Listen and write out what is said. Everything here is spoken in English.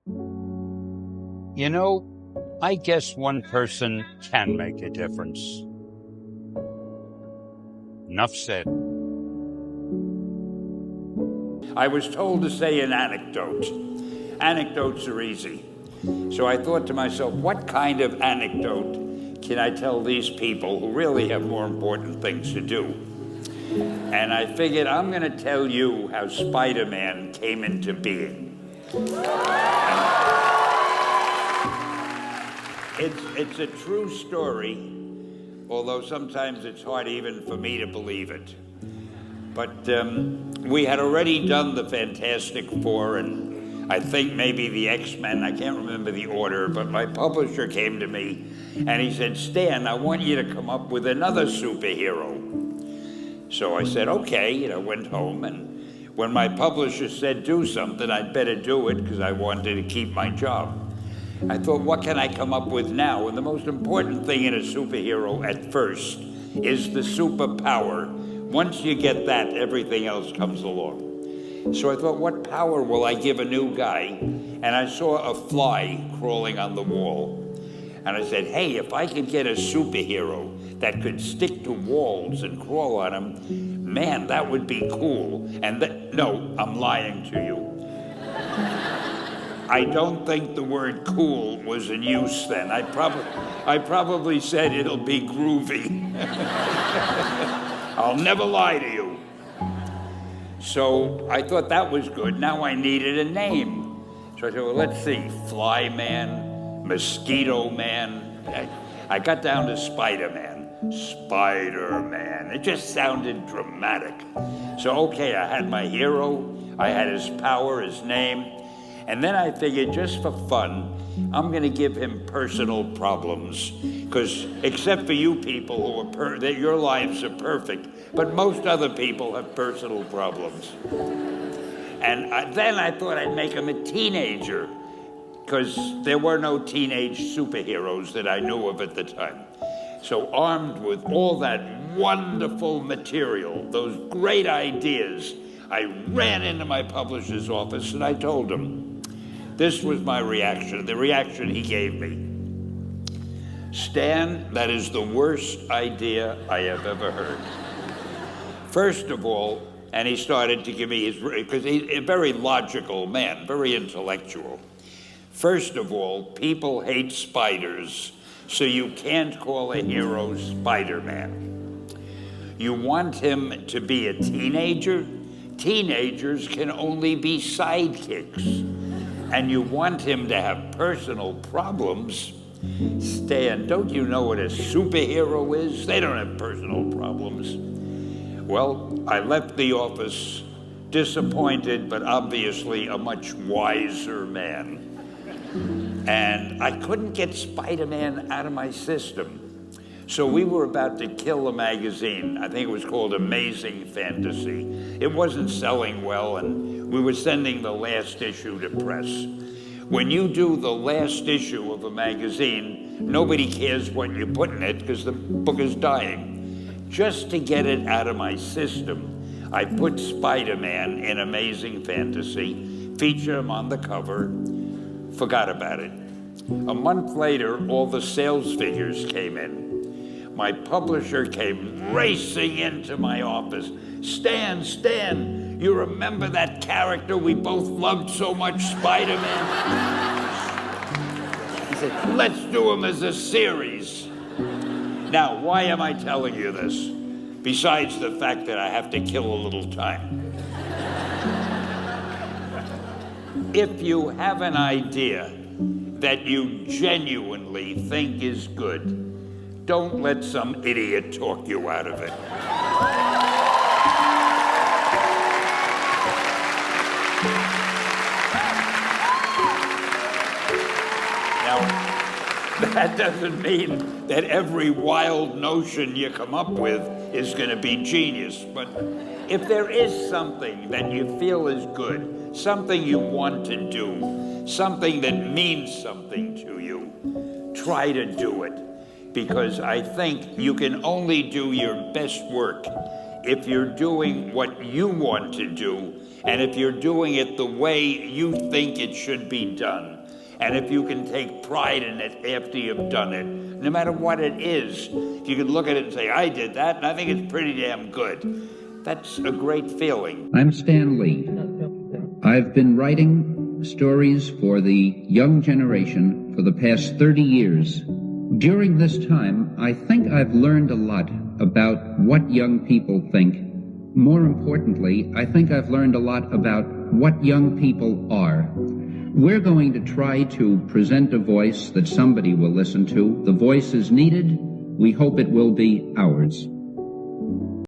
You know, I guess one person can make a difference. Enough said. I was told to say an anecdote. Anecdotes are easy. So I thought to myself, what kind of anecdote can I tell these people who really have more important things to do? And I figured I'm going to tell you how Spider-Man came into being. It's a true story, although sometimes it's hard even for me to believe it. But we had already done the Fantastic Four and I think maybe the X-Men. I can't remember the order, but my publisher came to me and he said, Stan, I want you to come up with another superhero. So I said, okay, went home, and when my publisher said do something, I'd better do it because I wanted to keep my job. I thought, what can I come up with now? And the most important thing in a superhero at first is the superpower. Once you get that, everything else comes along. So I thought, what power will I give a new guy? And I saw a fly crawling on the wall. And I said, hey, if I could get a superhero that could stick to walls and crawl on them, man, that would be cool. And no, I'm lying to you. I don't think the word cool was in use then. I probably said it'll be groovy. I'll never lie to you. So I thought that was good. Now I needed a name. So I said, well, let's see, Fly Man, Mosquito Man. I got down to Spider-Man. Spider-Man. It just sounded dramatic. So, okay, I had my hero. I had his power, his name. And then I figured, just for fun, I'm going to give him personal problems. Because except for you people who are your lives are perfect, but most other people have personal problems. And then I thought I'd make him a teenager, because there were no teenage superheroes that I knew of at the time. So armed with all that wonderful material, those great ideas, I ran into my publisher's office and I told him. This was my reaction, the reaction he gave me. Stan, that is the worst idea I have ever heard. First of all, and he started to give me because he's a very logical man, very intellectual. First of all, people hate spiders, so you can't call a hero Spider-Man. You want him to be a teenager? Teenagers can only be sidekicks. And you want him to have personal problems? Stan, don't you know what a superhero is? They don't have personal problems. Well, I left the office disappointed, but obviously a much wiser man. And I couldn't get Spider-Man out of my system. So we were about to kill a magazine. I think it was called Amazing Fantasy. It wasn't selling well, and we were sending the last issue to press. When you do the last issue of a magazine, nobody cares what you put in it because the book is dying. Just to get it out of my system, I put Spider-Man in Amazing Fantasy, featured him on the cover, forgot about it. A month later, all the sales figures came in. My publisher came racing into my office. Stan, you remember that character we both loved so much, Spider-Man? He said, let's do him as a series. Now, why am I telling you this? Besides the fact that I have to kill a little time. If you have an idea that you genuinely think is good, don't let some idiot talk you out of it. Now, that doesn't mean that every wild notion you come up with is going to be genius, but if there is something that you feel is good, something you want to do, something that means something to you, try to do it. Because I think you can only do your best work if you're doing what you want to do And if you're doing it the way you think it should be done, and if you can take pride in it after you've done it, no matter what it is, if you can look at it and say, I did that, and I think it's pretty damn good, that's a great feeling. I'm Stan Lee. I've been writing stories for the young generation for the past 30 years. During this time, I think I've learned a lot about what young people think. More importantly, I think I've learned a lot about what young people are. We're going to try to present a voice that somebody will listen to. The voice is needed. We hope it will be ours.